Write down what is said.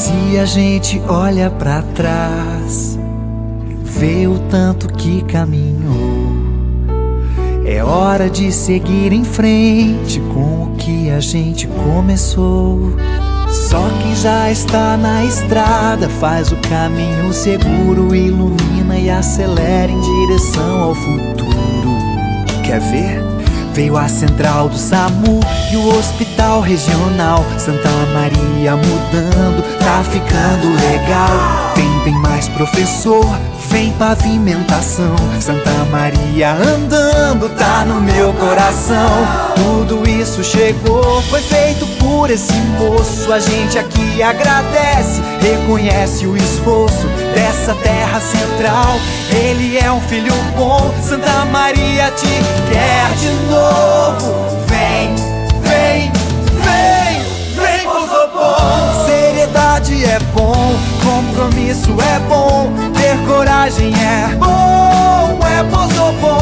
Se a gente olha pra trás, vê o tanto que caminhou. É hora de seguir em frente com o que a gente começou. Só quem já está na estrada faz o caminho seguro, ilumina e acelera em direção ao futuro. Quer ver? Veio a central do SAMU e o hospital regional. Santa Maria mudando, tá ficando legal. Tem bem mais professor, vem pavimentação. Santa Maria andando, tá no meu coração. Tudo isso chegou, foi feito por esse moço. A gente aqui agradece, reconhece o esforço dessa terra central. Ele é um filho bom, Santa Maria te quer de novo. Vem, vem, vem, vem, povo bom. Seriedade é bom, compromisso é bom, ter coragem é bom, é povo bom.